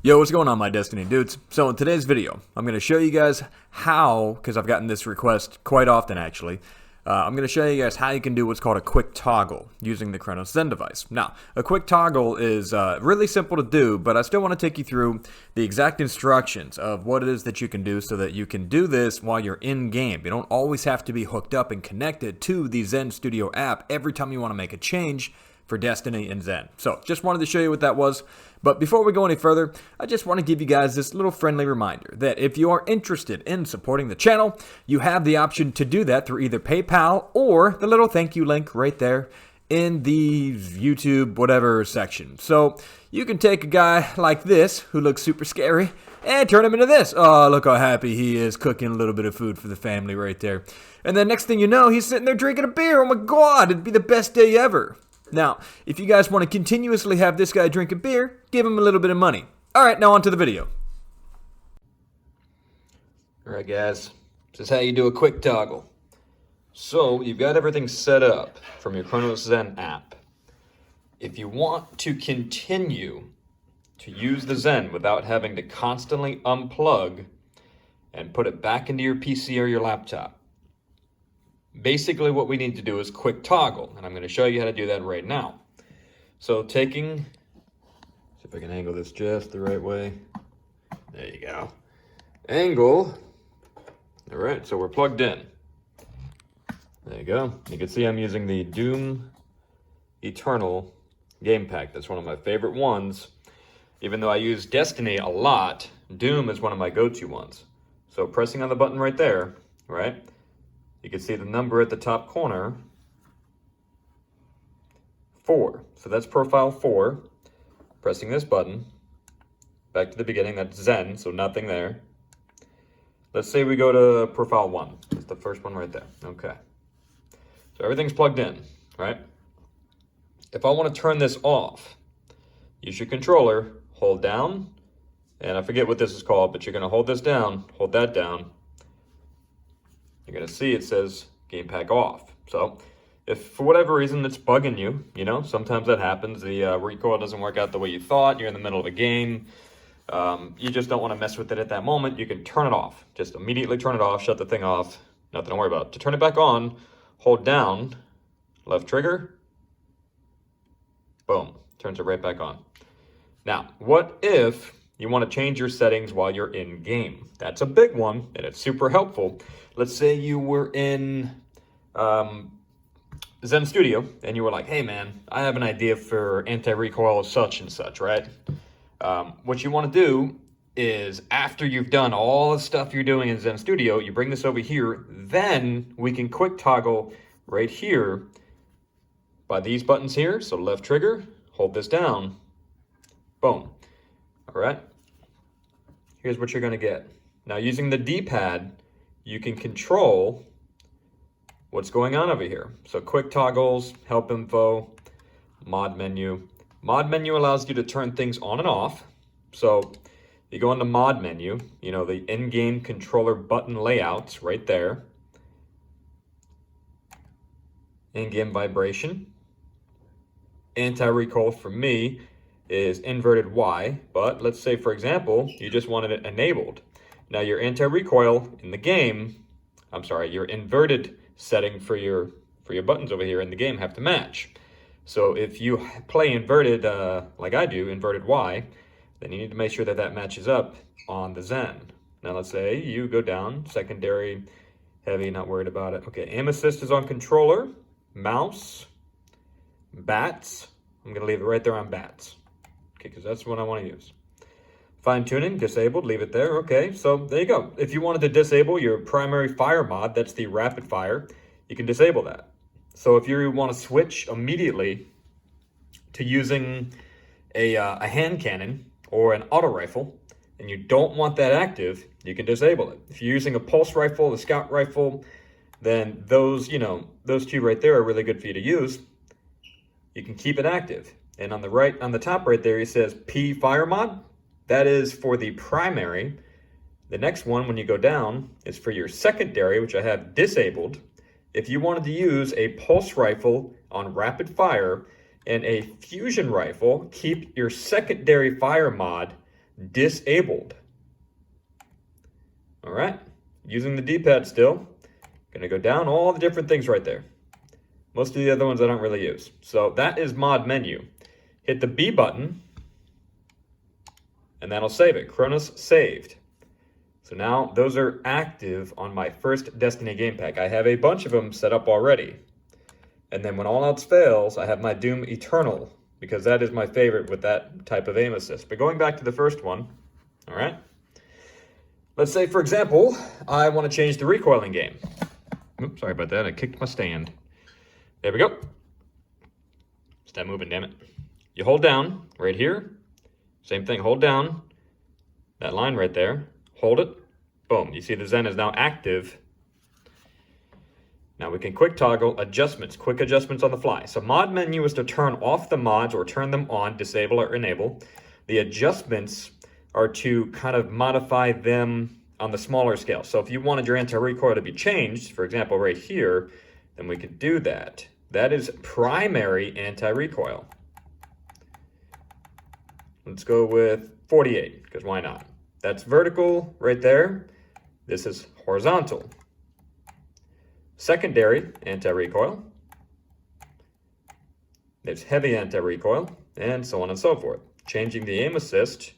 Yo, what's going on, my Destiny dudes? So in today's video, I'm going to show you guys how, because I've gotten this request quite often actually, I'm going to show you guys how you can do what's called a quick toggle using the Cronus Zen device. Now, a quick toggle is really simple to do, but I still want to take you through the exact instructions of what it is that you can do so that you can do this while you're in game. You don't always have to be hooked up and connected to the Zen Studio app every time you want to make a change for Destiny and Zen. So just wanted to show you what that was. But before we go any further, I just want to give you guys this little friendly reminder that if you are interested in supporting the channel, you have the option to do that through either PayPal or the little thank you link right there in the YouTube whatever section. So you can take a guy like this who looks super scary and turn him into this. Oh, look how happy he is cooking a little bit of food for the family right there. And then next thing you know, he's sitting there drinking a beer. Oh my God, it'd be the best day ever. Now, if you guys want to continuously have this guy drink a beer, give him a little bit of money. Alright, now on to the video. Alright guys, this is how you do a quick toggle. So, you've got everything set up from your Cronus Zen app. If you want to continue to use the Zen without having to constantly unplug and put it back into your PC or your laptop, basically what we need to do is quick toggle, and I'm going to show you how to do that right now. So see if I can angle this just the right way. There you go. Angle. All right, so we're plugged in. There you go. You can see I'm using the Doom Eternal game pack. That's one of my favorite ones. Even though I use Destiny a lot, Doom is one of my go-to ones. So pressing on the button right there, right? You can see the number at the top corner, 4. So that's profile 4. Pressing this button, back to the beginning, that's Zen, so nothing there. Let's say we go to profile 1. That's the first one right there. Okay. So everything's plugged in, right? If I want to turn this off, use your controller, hold down, and I forget what this is called, but you're going to hold this down, hold that down. You're going to see it says game pack off. So if for whatever reason it's bugging you, you know, sometimes that happens. The recoil doesn't work out the way you thought. You're in the middle of a game. You just don't want to mess with it at that moment. You can turn it off. Just immediately turn it off, shut the thing off. Nothing to worry about. To turn it back on, hold down, left trigger. Boom. Turns it right back on. Now, what if you want to change your settings while you're in game? That's a big one, and it's super helpful. Let's say you were in Zen Studio, and you were like, hey man, I have an idea for anti-recoil such and such, right? What you want to do is, after you've done all the stuff you're doing in Zen Studio, you bring this over here, then we can quick toggle right here by these buttons here. So left trigger, hold this down, boom. All right, here's what you're going to get. Now using the D-pad, you can control what's going on over here. So quick toggles, help info, mod menu. Mod menu allows you to turn things on and off. So you go into mod menu, you know, the in-game controller button layouts right there. In-game vibration. Anti-recoil for me is inverted Y, but let's say, for example, you just wanted it enabled. Now your anti-recoil in the game, your inverted setting for your buttons over here in the game have to match. So if you play inverted, like I do, inverted Y, then you need to make sure that that matches up on the Zen. Now let's say you go down, secondary, heavy, not worried about it. Okay, aim assist is on controller, mouse, bats. I'm gonna leave it right there on bats. Okay, because that's what I want to use. Fine tuning, disabled, leave it there. Okay, so there you go. If you wanted to disable your primary fire mod, that's the rapid fire, you can disable that. So if you want to switch immediately to using a hand cannon or an auto rifle, and you don't want that active, you can disable it. If you're using a pulse rifle, a scout rifle, then those two right there are really good for you to use. You can keep it active. And on the top right there, it says P fire mod. That is for the primary. The next one, when you go down, is for your secondary, which I have disabled. If you wanted to use a pulse rifle on rapid fire and a fusion rifle, keep your secondary fire mod disabled. All right, using the D-pad still. Gonna go down all the different things right there. Most of the other ones I don't really use. So that is mod menu. Hit the B button, and that'll save it. Cronus saved. So now those are active on my first Destiny game pack. I have a bunch of them set up already. And then when all else fails, I have my Doom Eternal, because that is my favorite with that type of aim assist. But going back to the first one, all right? Let's say, for example, I want to change the recoiling game. Oops, sorry about that. I kicked my stand. There we go. Stop moving, damn it. You hold down right here. Same thing, hold down. That line right there. Hold it. Boom. You see the Zen is now active. Now we can quick toggle adjustments, quick adjustments on the fly. So mod menu is to turn off the mods or turn them on, disable or enable. The adjustments are to kind of modify them on the smaller scale. So if you wanted your anti-recoil to be changed, for example, right here, then we could do that. That is primary anti-recoil. Let's go with 48, because why not? That's vertical right there. This is horizontal. Secondary anti-recoil. There's heavy anti-recoil, and so on and so forth. Changing the aim assist,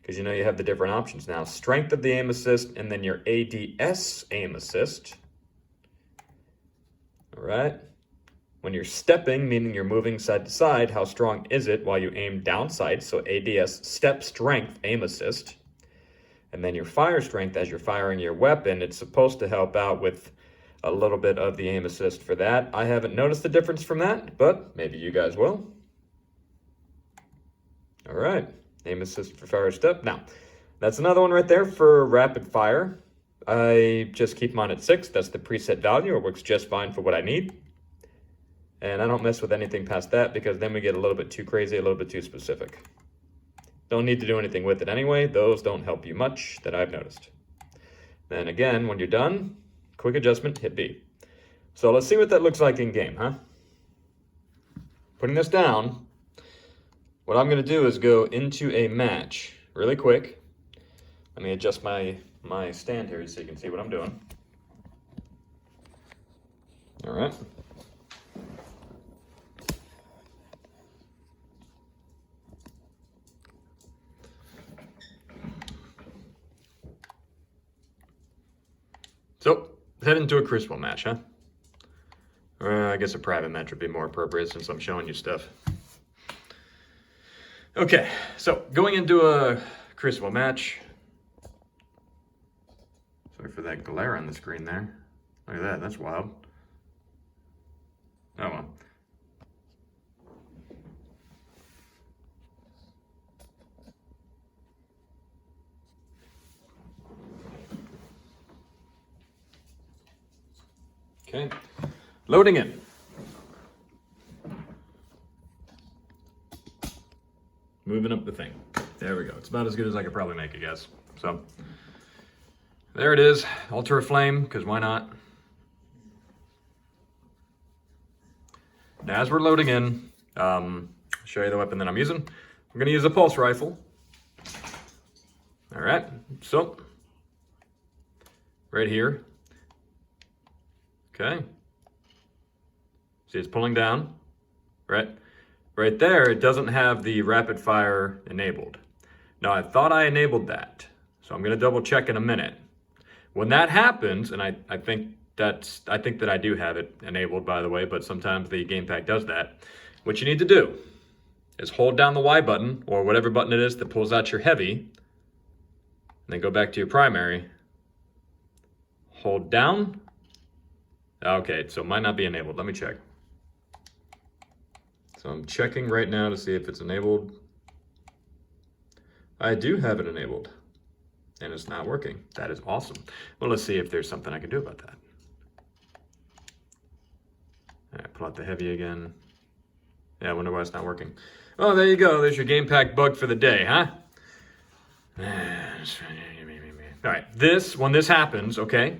because you know you have the different options now. Strength of the aim assist, and then your ADS aim assist. All right. When you're stepping, meaning you're moving side to side, how strong is it while you aim down sight? So ADS, step strength, aim assist. And then your fire strength as you're firing your weapon, it's supposed to help out with a little bit of the aim assist for that. I haven't noticed the difference from that, but maybe you guys will. All right, aim assist for fire step. Now, that's another one right there for rapid fire. I just keep mine at 6. That's the preset value. It works just fine for what I need. And I don't mess with anything past that because then we get a little bit too crazy, a little bit too specific. Don't need to do anything with it anyway. Those don't help you much that I've noticed. Then again, when you're done, quick adjustment, hit B. So let's see what that looks like in game, huh? Putting this down, what I'm gonna do is go into a match really quick. Let me adjust my stand here so you can see what I'm doing. All right. So, head into a crucible match, huh? Or I guess a private match would be more appropriate since I'm showing you stuff. Okay, so going into a crucible match. Sorry for that glare on the screen there. Look at that, that's wild. Oh well. Okay, loading in. Moving up the thing. There we go. It's about as good as I could probably make it, guys. So, there it is. Alter a flame, because why not? Now, as we're loading in, I'll show you the weapon that I'm using. I'm going to use a pulse rifle. All right, so, right here. Okay. See, it's pulling down, right? Right there, it doesn't have the rapid fire enabled. Now, I thought I enabled that, so I'm gonna double check in a minute. When that happens, and I think that I do have it enabled, by the way, but sometimes the game pack does that. What you need to do is hold down the Y button, or whatever button it is that pulls out your heavy, and then go back to your primary. Hold down. Okay, so it might not be enabled. Let me check. So I'm checking right now to see if it's enabled. I do have it enabled, and it's not working. That is awesome. Well, let's see if there's something I can do about that. All right, pull out the heavy again. Yeah, I wonder why it's not working. Oh, there you go. There's your game pack bug for the day, huh? All right, when this happens, okay?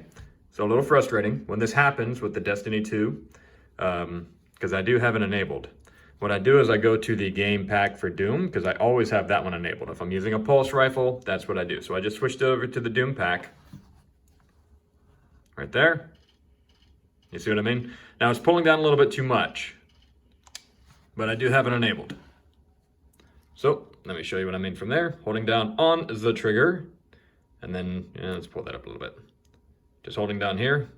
So a little frustrating when this happens with the Destiny 2, because I do have it enabled. what I do is I go to the game pack for Doom, because I always have that one enabled. If I'm using a pulse rifle, that's what I do. So I just switched over to the Doom pack. Right there. You see what I mean? Now it's pulling down a little bit too much, but I do have it enabled. So let me show you what I mean from there. Holding down on the trigger, and then let's pull that up a little bit. Just holding down here.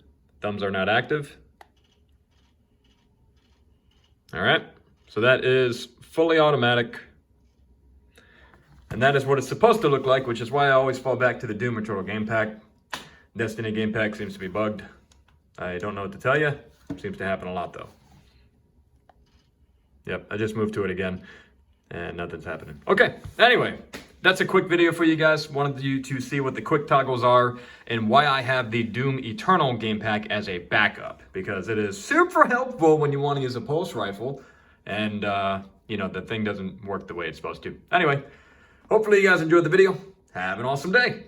Thumbs are not active. All right. So that is fully automatic. And that is what it's supposed to look like, which is why I always fall back to the Doom Eternal game pack. Destiny game pack seems to be bugged. I don't know what to tell you. Seems to happen a lot though. Yep, I just moved to it again and nothing's happening. Okay, anyway, that's a quick video for you guys. Wanted you to see what the quick toggles are and why I have the Doom Eternal game pack as a backup, because it is super helpful when you want to use a pulse rifle and the thing doesn't work the way it's supposed to. Anyway, hopefully you guys enjoyed the video. Have an awesome day.